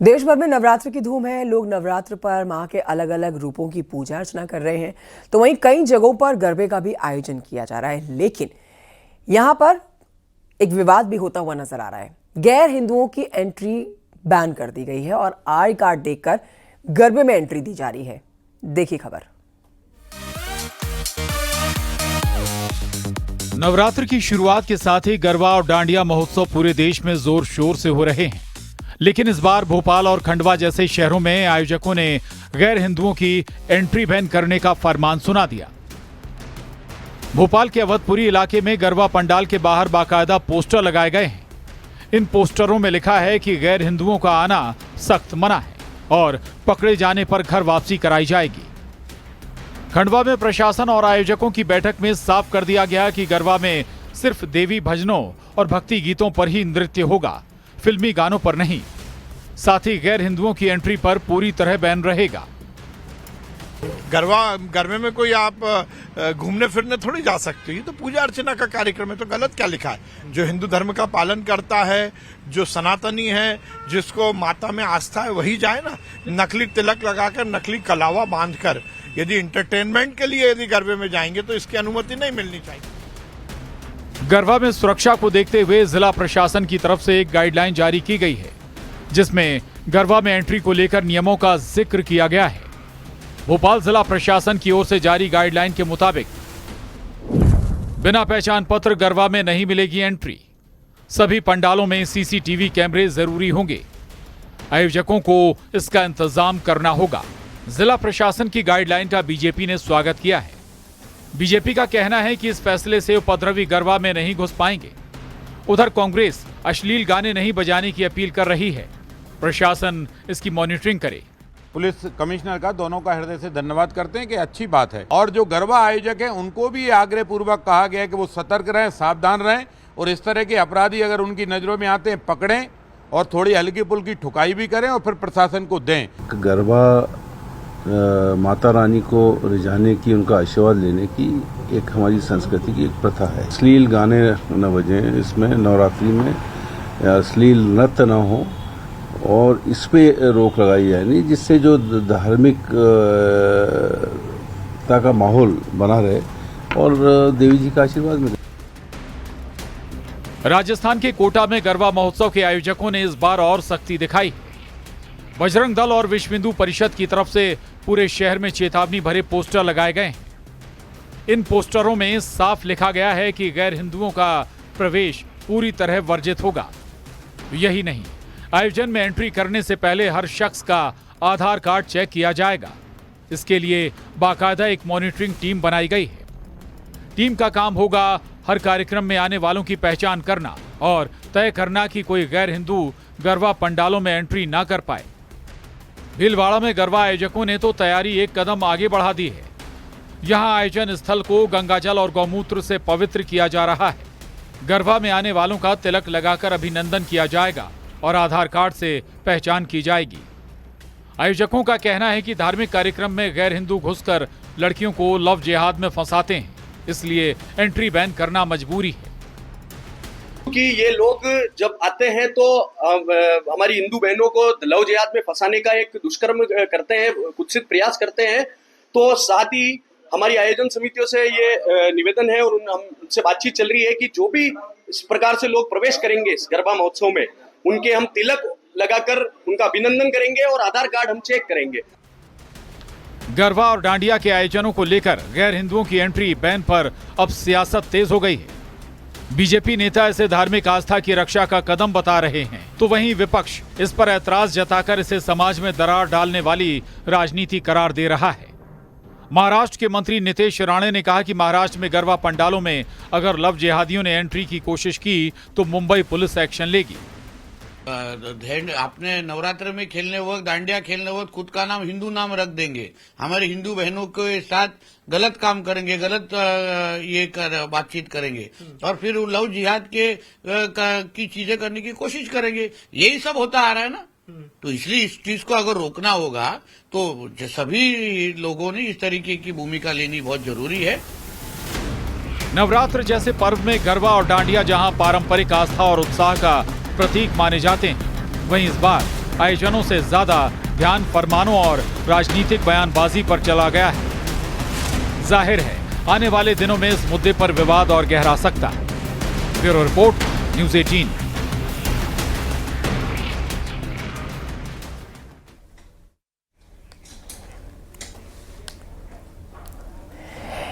देश भर में नवरात्र की धूम है। लोग नवरात्र पर मां के अलग अलग रूपों की पूजा अर्चना कर रहे हैं, तो वहीं कई जगहों पर गरबे का भी आयोजन किया जा रहा है। लेकिन यहां पर एक विवाद भी होता हुआ नजर आ रहा है। गैर हिंदुओं की एंट्री बैन कर दी गई है और आई कार्ड देखकर गरबे में एंट्री दी जा रही है। देखिए खबर। नवरात्र की शुरुआत के साथ ही गरबा और डांडिया महोत्सव पूरे देश में जोर शोर से हो रहे हैं, लेकिन इस बार भोपाल और खंडवा जैसे शहरों में आयोजकों ने गैर हिंदुओं की एंट्री बैन करने का फरमान सुना दिया। भोपाल के अवधपुरी इलाके में गरबा पंडाल के बाहर बाकायदा पोस्टर लगाए गए हैं। इन पोस्टरों में लिखा है कि गैर हिंदुओं का आना सख्त मना है और पकड़े जाने पर घर वापसी कराई जाएगी। खंडवा में प्रशासन और आयोजकों की बैठक में साफ कर दिया गया कि गरबा में सिर्फ देवी भजनों और भक्ति गीतों पर ही नृत्य होगा, फिल्मी गानों पर नहीं। साथ ही गैर हिंदुओं की एंट्री पर पूरी तरह बैन रहेगा। गरबे में कोई आप घूमने फिरने थोड़ी जा सकते, ये तो पूजा अर्चना का कार्यक्रम है, तो गलत क्या लिखा है? जो हिंदू धर्म का पालन करता है, जो सनातनी है, जिसको माता में आस्था है, वही जाए ना। नकली तिलक लगाकर, नकली कलावा बांधकर यदि इंटरटेनमेंट के लिए यदि गरबे में जाएंगे तो इसकी अनुमति नहीं मिलनी चाहिए। गरबा में सुरक्षा को देखते हुए जिला प्रशासन की तरफ से एक गाइडलाइन जारी की गई है, जिसमें गरबा में एंट्री को लेकर नियमों का जिक्र किया गया है। भोपाल जिला प्रशासन की ओर से जारी गाइडलाइन के मुताबिक बिना पहचान पत्र गरबा में नहीं मिलेगी एंट्री। सभी पंडालों में सीसीटीवी कैमरे जरूरी होंगे। आयोजकों को इसका इंतजाम करना होगा। जिला प्रशासन की गाइडलाइन का बीजेपी ने स्वागत किया है। बीजेपी का कहना है कि इस फैसले से उपद्रवी गरबा में नहीं घुस पाएंगे। उधर कांग्रेस अश्लील गाने नहीं बजाने की अपील कर रही है। प्रशासन इसकी मॉनिटरिंग करे। पुलिस कमिश्नर का दोनों का हृदय से धन्यवाद करते हैं कि अच्छी बात है। और जो गरबा आयोजक हैं उनको भी आग्रह पूर्वक कहा गया है कि वो सतर्क रहें, सावधान रहें और इस तरह के अपराधी अगर उनकी नजरों में आते हैं पकड़ें और थोड़ी हल्की फुल्की ठुकाई भी करें और फिर प्रशासन को दें। गरबा माता रानी को रिझाने की, उनका आशीर्वाद लेने की एक हमारी संस्कृति की एक प्रथा है। अश्लील गाने न बजें, इसमें नवरात्रि में अश्लील नृत्य न हो और इस पे रोक लगाई जाए नहीं, जिससे जो धार्मिक का माहौल बना रहे और देवी जी का आशीर्वाद मिले। राजस्थान के कोटा में गरबा महोत्सव के आयोजकों ने इस बार और सख्ती दिखाई। बजरंग दल और विश्व हिंदू परिषद की तरफ से पूरे शहर में चेतावनी भरे पोस्टर लगाए गए हैं। इन पोस्टरों में साफ लिखा गया है कि गैर हिंदुओं का प्रवेश पूरी तरह वर्जित होगा। यही नहीं, आयोजन में एंट्री करने से पहले हर शख्स का आधार कार्ड चेक किया जाएगा। इसके लिए बाकायदा एक मॉनिटरिंग टीम बनाई गई है। टीम का काम होगा हर कार्यक्रम में आने वालों की पहचान करना और तय करना कि कोई गैर हिंदू गरबा पंडालों में एंट्री ना कर पाए। भीलवाड़ा में गरबा आयोजकों ने तो तैयारी एक कदम आगे बढ़ा दी है। यहां आयोजन स्थल को गंगाजल और गौमूत्र से पवित्र किया जा रहा है। गरबा में आने वालों का तिलक लगाकर अभिनंदन किया जाएगा और आधार कार्ड से पहचान की जाएगी। आयोजकों का कहना है कि धार्मिक कार्यक्रम में गैर हिंदू घुसकर लड़कियों को लव जिहाद में फंसाते हैं, इसलिए एंट्री बैन करना मजबूरी है। कि ये लोग जब आते हैं तो हमारी हिंदू बहनों को लव जिहाद में फंसाने का एक दुष्कर्म करते हैं, कुत्सित प्रयास करते हैं। तो साथ ही हमारी आयोजन समितियों से ये निवेदन है और उनसे बातचीत चल रही है कि जो भी इस प्रकार से लोग प्रवेश करेंगे इस गरबा महोत्सव में, उनके हम तिलक लगाकर उनका अभिनंदन करेंगे और आधार कार्ड हम चेक करेंगे। गरबा और डांडिया के आयोजनों को लेकर गैर हिंदुओं की एंट्री बैन पर अब सियासत तेज हो गई है। बीजेपी नेता इसे धार्मिक आस्था की रक्षा का कदम बता रहे हैं, तो वहीं विपक्ष इस पर ऐतराज जताकर इसे समाज में दरार डालने वाली राजनीति करार दे रहा है। महाराष्ट्र के मंत्री नितेश राणे ने कहा कि महाराष्ट्र में गरबा पंडालों में अगर लव जिहादियों ने एंट्री की कोशिश की तो मुंबई पुलिस एक्शन लेगी। आपने नवरात्र में खेलने वक्त, डांडिया खेलने वक्त खुद का नाम हिंदू नाम रख देंगे, हमारे हिंदू बहनों के साथ गलत काम करेंगे, गलत बातचीत करेंगे और फिर लव जिहाद की चीजें करने की कोशिश करेंगे। यही सब होता आ रहा है ना। तो इसलिए इस चीज को अगर रोकना होगा तो सभी लोगों ने इस तरीके की भूमिका लेनी बहुत जरूरी है। नवरात्र जैसे पर्व में गरबा और डांडिया जहां पारंपरिक आस्था और उत्साह का प्रतीक माने जाते हैं, वहीं इस बार आयोजनों से ज्यादा ध्यान फरमानों और राजनीतिक बयानबाजी पर चला गया है। जाहिर है आने वाले दिनों में इस मुद्दे पर विवाद और गहरा सकता है। Bureau report, news 18।